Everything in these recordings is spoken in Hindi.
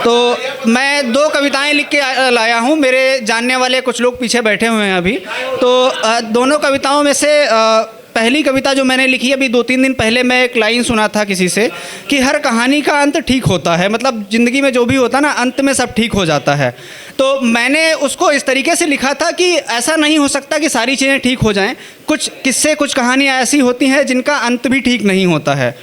तो मैं 2 कविताएं लिख के लाया हूँ। मेरे जानने वाले कुछ लोग पीछे बैठे हुए हैं अभी। तो दोनों कविताओं में से पहली कविता जो मैंने लिखी अभी 2-3 दिन पहले, मैं एक लाइन सुना था किसी से कि हर कहानी का अंत ठीक होता है। मतलब ज़िंदगी में जो भी होता है ना, अंत में सब ठीक हो जाता है। तो मैंने उसको इस तरीके से लिखा था कि ऐसा नहीं हो सकता कि सारी चीज़ें ठीक हो जाएं। कुछ किस्से, कुछ कहानियाँ ऐसी होती हैं जिनका अंत भी ठीक नहीं होता है।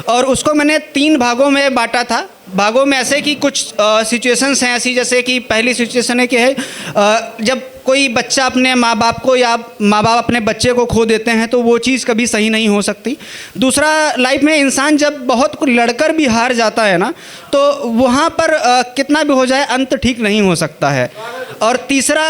और उसको मैंने 3 भागों में बांटा था। भागों में ऐसे कि कुछ सिचुएशंस हैं ऐसी, जैसे कि पहली सिचुएशन है कि जब कोई बच्चा अपने माँ बाप को या माँ बाप अपने बच्चे को खो देते हैं तो वो चीज़ कभी सही नहीं हो सकती। दूसरा, लाइफ में इंसान जब बहुत कुछ लड़कर भी हार जाता है ना, तो वहाँ पर कितना भी हो जाए अंत ठीक नहीं हो सकता है। और तीसरा,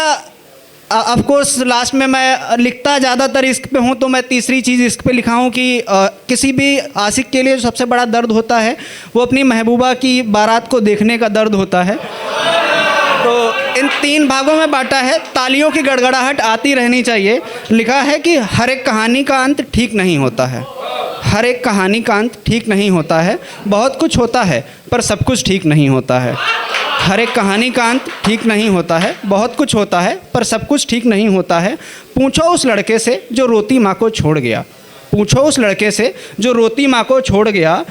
ऑफ कोर्स लास्ट में मैं लिखता ज़्यादातर इश्क पे हूँ, तो मैं तीसरी चीज़ इश्क पे लिखा हूँ कि किसी भी आशिक के लिए जो सबसे बड़ा दर्द होता है वो अपनी महबूबा की बारात को देखने का दर्द होता है। तो इन 3 भागों में बांटा है। तालियों की गड़गड़ाहट आती रहनी चाहिए। लिखा है कि हर एक कहानी का अंत ठीक नहीं होता है। हर एक कहानी का अंत ठीक नहीं होता है। बहुत कुछ होता है पर सब कुछ ठीक नहीं होता है। हर एक कहानी का अंत ठीक नहीं होता है। बहुत कुछ होता है पर सब कुछ ठीक नहीं होता है। पूछो उस लड़के से जो रोती माँ को छोड़ गया। पूछो उस लड़के से जो रोती माँ को छोड़ गया।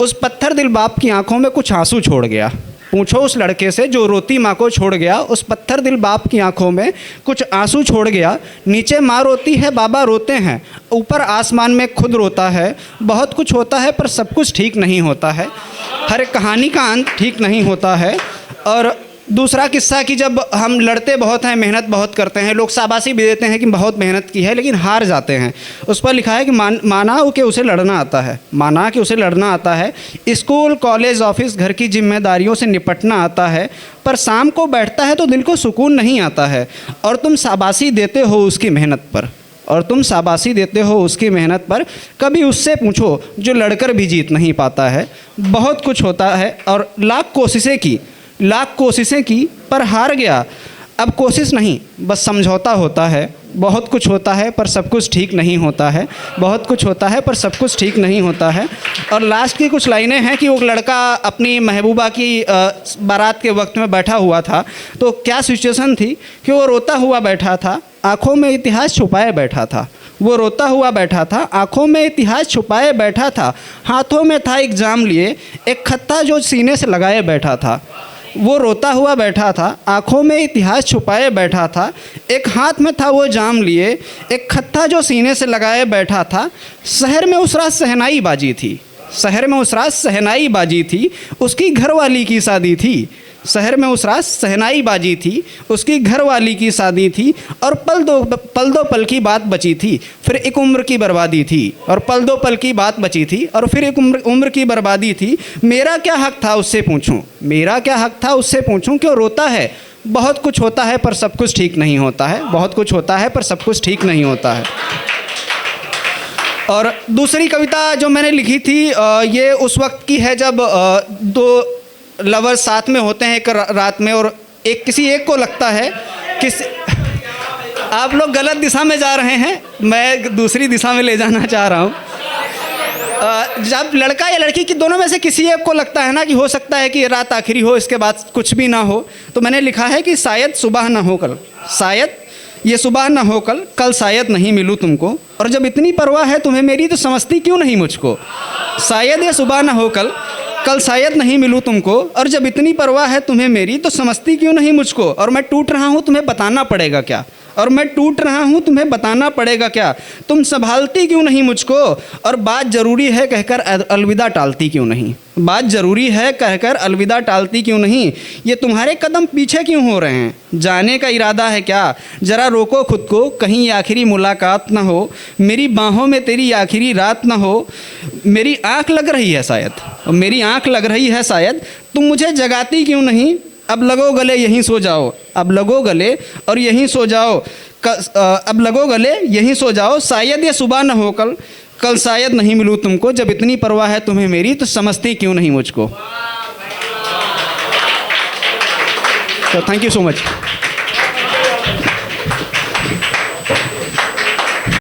उस पत्थर दिल बाप की आंखों में कुछ आंसू छोड़ गया। पूछो उस लड़के से जो रोती माँ को छोड़ गया। उस पत्थर दिल बाप की आंखों में कुछ आंसू छोड़ गया। नीचे माँ रोती है, बाबा रोते हैं, ऊपर आसमान में खुद रोता है। बहुत कुछ होता है पर सब कुछ ठीक नहीं होता है। हर एक कहानी का अंत ठीक नहीं होता है। और दूसरा किस्सा कि जब हम लड़ते बहुत हैं, मेहनत बहुत करते हैं, लोग शाबाशी भी देते हैं कि बहुत मेहनत की है, लेकिन हार जाते हैं। उस पर लिखा है कि माना कि उसे लड़ना आता है। माना कि उसे लड़ना आता है। स्कूल, कॉलेज, ऑफिस, घर की जिम्मेदारियों से निपटना आता है, पर शाम को बैठता है तो दिल को सुकून नहीं आता है। और तुम शाबाशी देते हो उसकी मेहनत पर। और तुम शाबाशी देते हो उसकी मेहनत पर। कभी उससे पूछो जो लड़कर भी जीत नहीं पाता है। बहुत कुछ होता है और लाख कोशिशें की पर हार गया। अब कोशिश नहीं बस समझौता होता है। बहुत कुछ होता है पर सब कुछ ठीक नहीं होता है। बहुत कुछ होता है पर सब कुछ ठीक नहीं होता है। और लास्ट की कुछ लाइनें हैं कि वो लड़का अपनी महबूबा की बारात के वक्त में बैठा हुआ था। तो क्या सिचुएशन थी कि वो रोता हुआ बैठा था, आँखों में इतिहास छुपाए बैठा था। वो रोता हुआ बैठा था, आँखों में इतिहास छुपाए बैठा था। हाथों में था एग्ज़ाम लिए एक खत्ता जो सीने से लगाए बैठा था। वो रोता हुआ बैठा था, आँखों में इतिहास छुपाए बैठा था। एक हाथ में था वो जाम लिए एक खत्ता जो सीने से लगाए बैठा था। शहर में उस रात शहनाई बाजी थी। शहर में उस रात शहनाई बाजी थी, उसकी घरवाली की शादी थी। शहर में उस रात शहनाई बाजी थी, उसकी घरवाली की शादी थी। और पल दो पल की बात बची थी, फिर एक उम्र की बर्बादी थी। और पल दो पल की बात बची थी और फिर एक उम्र की बर्बादी थी। मेरा क्या हक था उससे पूछूं, मेरा क्या हक था उससे पूछूं, क्यों रोता है। बहुत कुछ होता है पर सब कुछ ठीक नहीं होता है। बहुत कुछ होता है पर सब कुछ ठीक नहीं होता है। और दूसरी कविता जो मैंने लिखी थी ये उस वक्त की है जब 2 लवर्स साथ में होते हैं एक रात में, और किसी एक को लगता है आप लोग गलत दिशा में जा रहे हैं, मैं दूसरी दिशा में ले जाना चाह रहा हूँ। जब लड़का या लड़की की दोनों में से किसी एक को लगता है ना कि हो सकता है कि ये रात आखिरी हो, इसके बाद कुछ भी ना हो, तो मैंने लिखा है कि शायद सुबह ना हो कल, शायद ये सुबह ना हो कल शायद नहीं मिलूँ तुमको। और जब इतनी परवाह है तुम्हें मेरी तो समझती क्यों नहीं मुझको। शायद ये सुबह ना हो कल शायद नहीं मिलूँ तुमको। और जब इतनी परवाह है तुम्हें मेरी तो समझती क्यों नहीं मुझको। और मैं टूट रहा हूँ तुम्हें बताना पड़ेगा क्या। और मैं टूट रहा हूँ तुम्हें बताना पड़ेगा क्या। तुम संभालती क्यों नहीं मुझको। और बात ज़रूरी है कहकर अलविदा टालती क्यों नहीं। बात ज़रूरी है कहकर अलविदा टालती क्यों नहीं। ये तुम्हारे कदम पीछे क्यों हो रहे हैं। जाने का इरादा है क्या। ज़रा रोको खुद को कहीं आखिरी मुलाकात ना हो। मेरी बाहों में तेरी आखिरी रात ना हो। मेरी आँख लग रही है शायद, मेरी आँख लग रही है शायद। तुम मुझे जगाती क्यों नहीं। अब लगो गले यहीं सो जाओ। अब लगो गले और यहीं सो जाओ। अब लगो गले यहीं सो जाओ। शायद ये सुबह न हो कल शायद नहीं मिलूँ तुमको। जब इतनी परवाह है तुम्हें मेरी तो समझती क्यों नहीं मुझको। तो थैंक यू सो मच।